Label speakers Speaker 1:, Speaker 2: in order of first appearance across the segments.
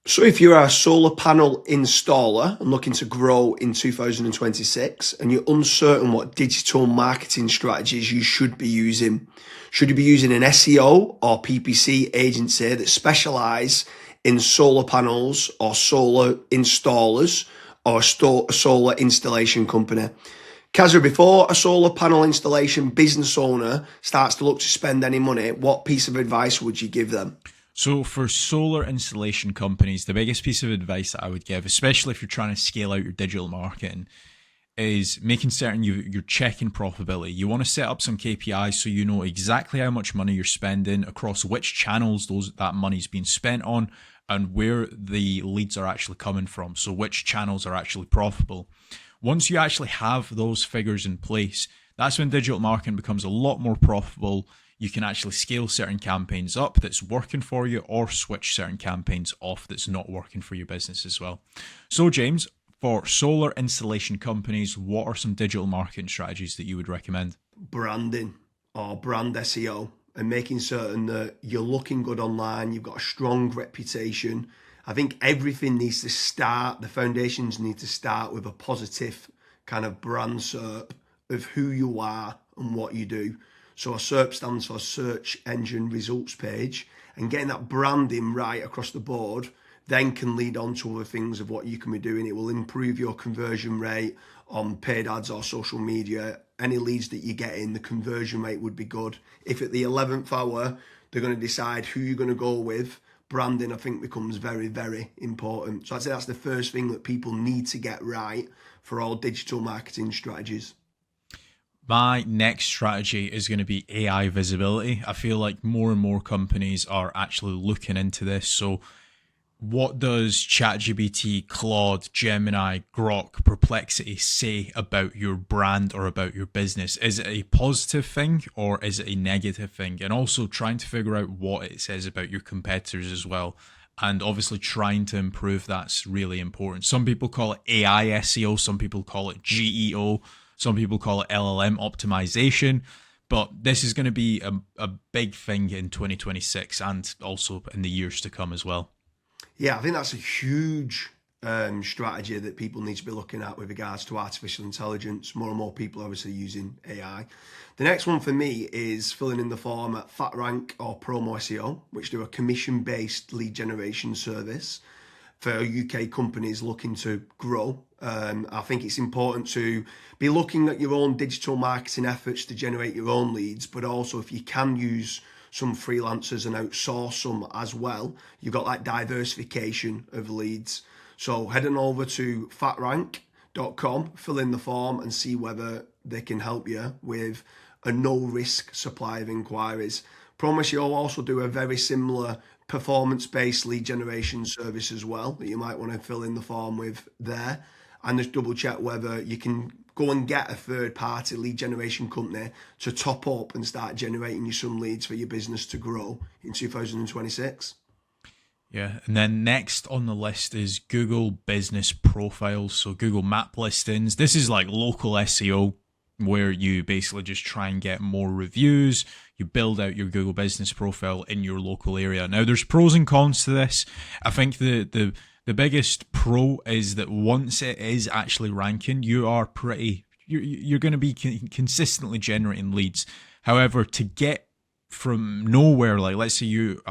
Speaker 1: So if you're a solar panel installer and looking to grow in 2026 and you're uncertain what digital marketing strategies you should you be using an SEO or PPC agency that specialize in solar panels or solar installers or a solar installation company? Kasra, before a solar panel installation business owner starts to look to spend any money, what piece of advice would you give them?
Speaker 2: So for solar installation companies, the biggest piece of advice that I would give, especially if you're trying to scale out your digital marketing, is making certain you're checking profitability. You want to set up some KPIs so you know exactly how much money you're spending, across which channels that money's being spent on, and where the leads are actually coming from. So which channels are actually profitable. Once you actually have those figures in place, that's when digital marketing becomes a lot more profitable. You can actually scale certain campaigns up that's working for you, or switch certain campaigns off that's not working for your business as well. So James, for solar installation companies, what are some digital marketing strategies that you would recommend?
Speaker 1: Branding or brand SEO and making certain that you're looking good online, you've got a strong reputation. I think everything needs to start, the foundations need to start with a positive kind of brand SERP of who you are and what you do. So a SERP stands for search engine results page, and getting that branding right across the board then can lead on to other things of what you can be doing. It will improve your conversion rate on paid ads or social media. Any leads that you get in, the conversion rate would be good. If at the 11th hour, they're going to decide who you're going to go with, branding, I think, becomes very, very important. So I'd say that's the first thing that people need to get right for all digital marketing strategies.
Speaker 2: My next strategy is going to be AI visibility. I feel like more and more companies are actually looking into this. So what does ChatGPT, Claude, Gemini, Grok, Perplexity say about your brand or about your business? Is it a positive thing or is it a negative thing? And also trying to figure out what it says about your competitors as well. And obviously trying to improve that's really important. Some people call it AI SEO, some people call it GEO, some people call it LLM optimization. But this is going to be a big thing in 2026 and also in the years to come as well.
Speaker 1: Yeah, I think that's a huge strategy that people need to be looking at with regards to artificial intelligence. More and more people are obviously using AI. The next one for me is filling in the form at FatRank or Promo SEO, which do a commission-based lead generation service for UK companies looking to grow. I think it's important to be looking at your own digital marketing efforts to generate your own leads, but also if you can use some freelancers and outsource some as well, you've got that diversification of leads. So head on over to fatrank.com, fill in the form and see whether they can help you with a no risk supply of inquiries. Promise you'll also do a very similar performance-based lead generation service as well that you might want to fill in the form with there, and just double check whether you can go and get a third party lead generation company to top up and start generating you some leads for your business to grow in 2026.
Speaker 2: Yeah, and then next on the list is Google Business Profiles, so Google Map listings. This is like local SEO where you basically just try and get more reviews. You build out your Google Business Profile in your local area. Now, there's pros and cons to this. I think the biggest pro is that once it is actually ranking, you're going to be consistently generating leads. However, to get from nowhere, like let's say you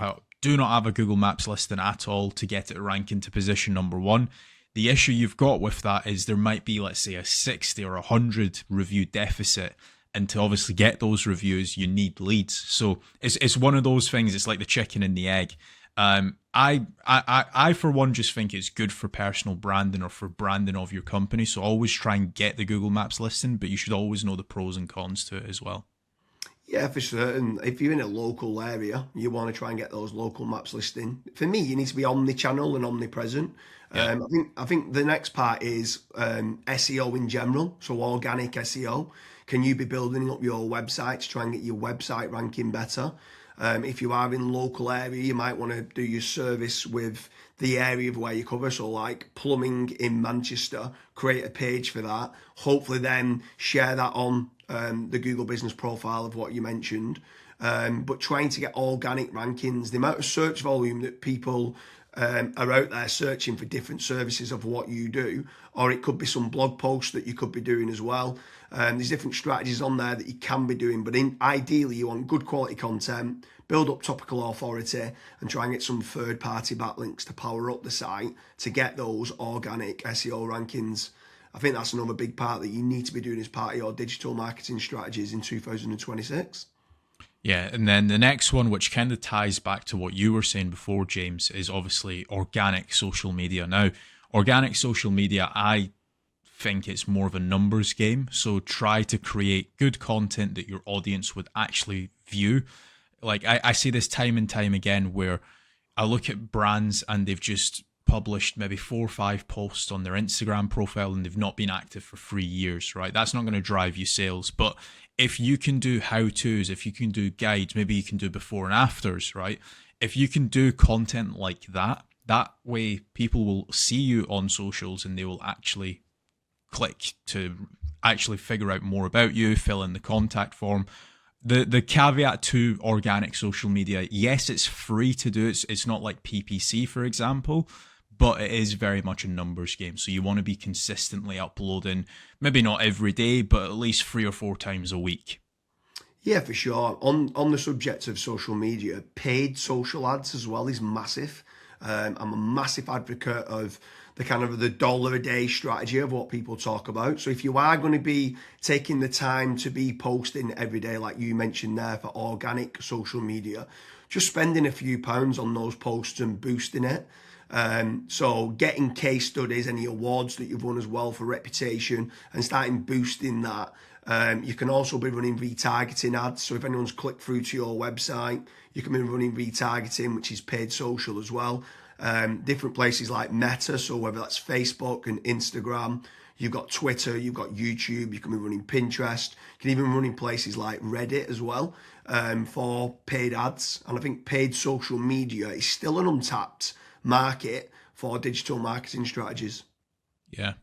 Speaker 2: do not have a Google Maps listing at all, to get it ranking to position number one, the issue you've got with that is there might be, let's say, a 60 or 100 review deficit. And to obviously get those reviews, you need leads. So it's one of those things. It's like the chicken and the egg. I for one just think it's good for personal branding or for branding of your company. So always try and get the Google Maps listing, but you should always know the pros and cons to it as well.
Speaker 1: Yeah, for certain. If you're in a local area, you want to try and get those local maps listing. For me, you need to be omni-channel and omnipresent.
Speaker 2: Yeah.
Speaker 1: I think the next part is SEO in general, so organic SEO. Can you be building up your website to try and get your website ranking better? If you are in local area, you might want to do your service with the area of where you cover. So like plumbing in Manchester, create a page for that. Hopefully then share that on the Google business profile of what you mentioned. But trying to get organic rankings, the amount of search volume that people are out there searching for different services of what you do, or it could be some blog posts that you could be doing as well. There's different strategies on there that you can be doing, but ideally you want good quality content, build up topical authority, and try and get some third-party backlinks to power up the site to get those organic SEO rankings. I think that's another big part that you need to be doing as part of your digital marketing strategies in 2026.
Speaker 2: Yeah, and then the next one, which kind of ties back to what you were saying before, James, is obviously organic social media. Now, organic social media, I think it's more of a numbers game. So try to create good content that your audience would actually view. Like I see this time and time again where I look at brands and they've just published maybe 4 or 5 posts on their Instagram profile and they've not been active for 3 years, right? That's not going to drive you sales. But if you can do how-tos, if you can do guides, maybe you can do before and afters, right? If you can do content like that, that way people will see you on socials and they will actually click to actually figure out more about you, fill in the contact form. The caveat to organic social media, yes, it's free to do. It's not like PPC, for example, but it is very much a numbers game. So you want to be consistently uploading, maybe not every day, but at least 3 or 4 times a week.
Speaker 1: Yeah, for sure. On the subject of social media, paid social ads as well is massive. I'm a massive advocate of the kind of the dollar a day strategy of what people talk about. So if you are going to be taking the time to be posting every day, like you mentioned there, for organic social media, just spending a few pounds on those posts and boosting it. So getting case studies, any awards that you've won as well for reputation, and starting boosting that. You can also be running retargeting ads. So if anyone's clicked through to your website, you can be running retargeting, which is paid social as well. Different places like Meta, so whether that's Facebook and Instagram, you've got Twitter, you've got YouTube, you can be running Pinterest, you can even run in places like Reddit as well, for paid ads. And I think paid social media is still an untapped market for digital marketing strategies.
Speaker 2: Yeah.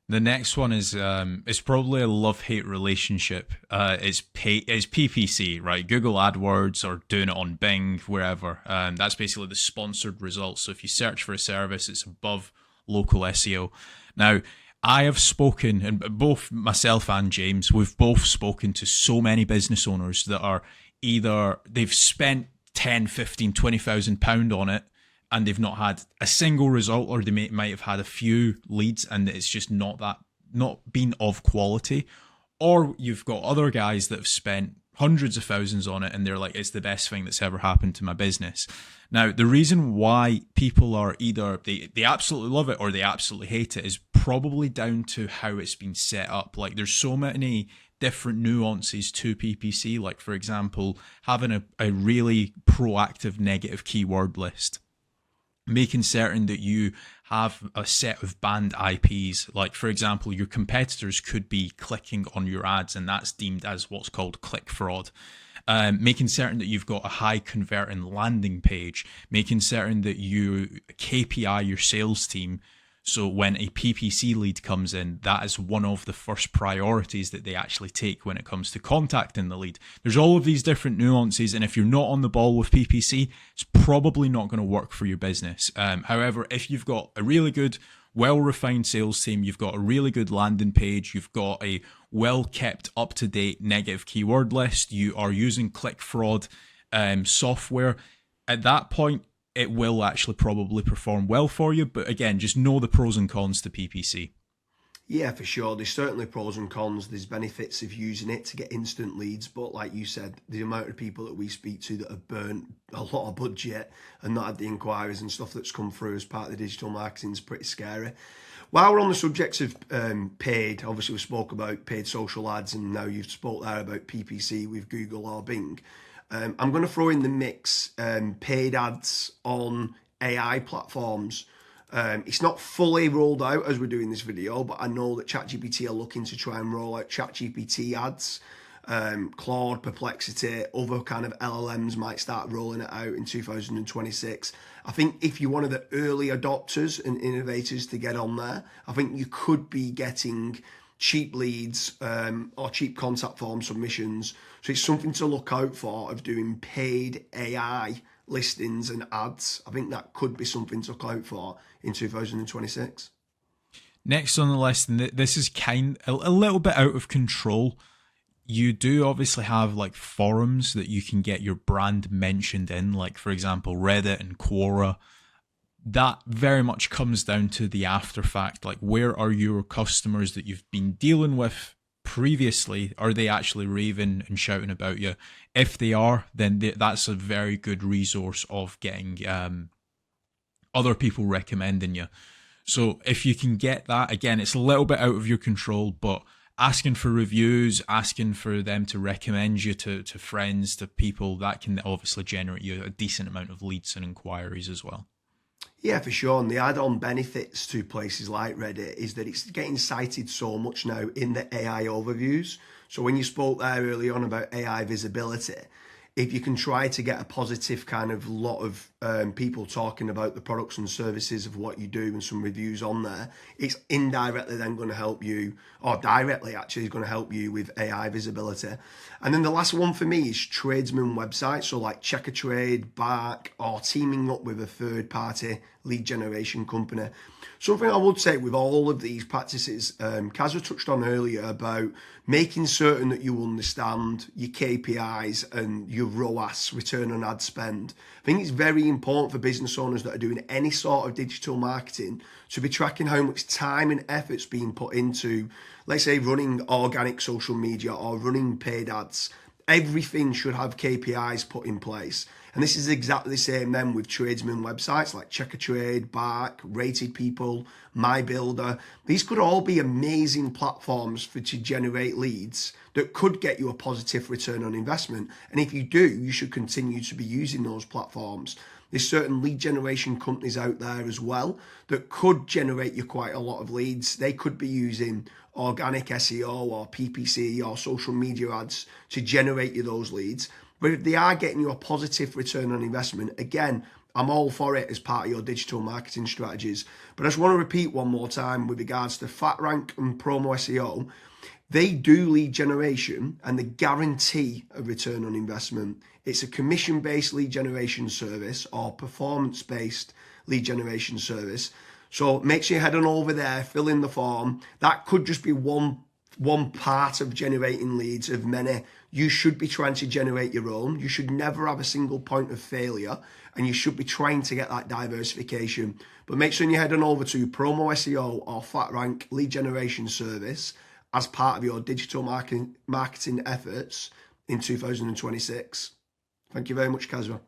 Speaker 2: The next one is it's probably a love-hate relationship. It's PPC, right? Google AdWords or doing it on Bing, wherever. That's basically the sponsored results. So if you search for a service, it's above local SEO. Now, I have spoken, and both myself and James, we've both spoken to so many business owners that are either they've spent 10, 15, 20,000 pound on it, and they've not had a single result, or they might have had a few leads and it's just not been of quality. Or you've got other guys that have spent hundreds of thousands on it and they're like, it's the best thing that's ever happened to my business. Now, the reason why people are either they absolutely love it or they absolutely hate it is probably down to how it's been set up. Like there's so many different nuances to PPC. Like for example, having a really proactive negative keyword list, making certain that you have a set of banned IPs. Like, for example, your competitors could be clicking on your ads and that's deemed as what's called click fraud. Making certain that you've got a high converting landing page, making certain that you KPI your sales team. So when a PPC lead comes in, that is one of the first priorities that they actually take when it comes to contacting the lead. There's all of these different nuances, and if you're not on the ball with PPC, it's probably not going to work for your business. However, if you've got a really good, well-refined sales team, you've got a really good landing page, you've got a well-kept, up-to-date negative keyword list, you are using click fraud software, at that point, it will actually probably perform well for you. But again, just know the pros and cons to PPC.
Speaker 1: Yeah, for sure. There's certainly pros and cons. There's benefits of using it to get instant leads. But like you said, the amount of people that we speak to that have burnt a lot of budget and not had the inquiries and stuff that's come through as part of the digital marketing is pretty scary. While we're on the subject of paid, obviously we spoke about paid social ads and now you've spoke there about PPC with Google or Bing. I'm going to throw in the mix paid ads on AI platforms. It's not fully rolled out as we're doing this video, but I know that ChatGPT are looking to try and roll out ChatGPT ads. Claude, Perplexity, other kind of LLMs might start rolling it out in 2026. I think if you're one of the early adopters and innovators to get on there, I think you could be getting cheap leads or cheap contact form submissions. So it's something to look out for of doing paid AI listings and ads. I think that could be something to look out for in 2026.
Speaker 2: Next on the list, and this is a little bit out of control. You do obviously have like forums that you can get your brand mentioned in, like for example, Reddit and Quora. That very much comes down to the after fact. Like, where are your customers that you've been dealing with previously? Are they actually raving and shouting about you? If they are, then that's a very good resource of getting other people recommending you. So if you can get that, again, it's a little bit out of your control, but asking for reviews, asking for them to recommend you to friends, to people, that can obviously generate you a decent amount of leads and inquiries as well.
Speaker 1: Yeah, for sure. And the add-on benefits to places like Reddit is that it's getting cited so much now in the AI overviews. So when you spoke there early on about AI visibility, if you can try to get a positive kind of lot of people talking about the products and services of what you do and some reviews on there, it's indirectly then going to help you, or directly actually is going to help you with AI visibility. And then the last one for me is tradesman websites. So like Check a Trade, Bark, or teaming up with a third party lead generation company. Something I would say with all of these practices, Kasra touched on earlier about making certain that you understand your KPIs and your ROAS, return on ad spend. I think it's very important for business owners that are doing any sort of digital marketing to be tracking how much time and effort's being put into, let's say, running organic social media or running paid ads. Everything should have KPIs put in place. And this is exactly the same then with tradesman websites like Check a Trade, Bark, Rated People, My Builder. These could all be amazing platforms to generate leads that could get you a positive return on investment. And if you do, you should continue to be using those platforms. There's certain lead generation companies out there as well that could generate you quite a lot of leads. They could be using organic SEO or PPC or social media ads to generate you those leads. But if they are getting you a positive return on investment, again, I'm all for it as part of your digital marketing strategies. But I just want to repeat one more time with regards to FatRank and Promo SEO. They do lead generation and they guarantee a return on investment. It's a commission-based lead generation service or performance-based lead generation service. So make sure you head on over there, fill in the form. That could just be one part of generating leads of many. You should be trying to generate your own. You should never have a single point of failure, and you should be trying to get that diversification. But make sure you head on over to Promo SEO or FatRank lead generation service as part of your digital marketing efforts in 2026. Thank you very much, Kasra.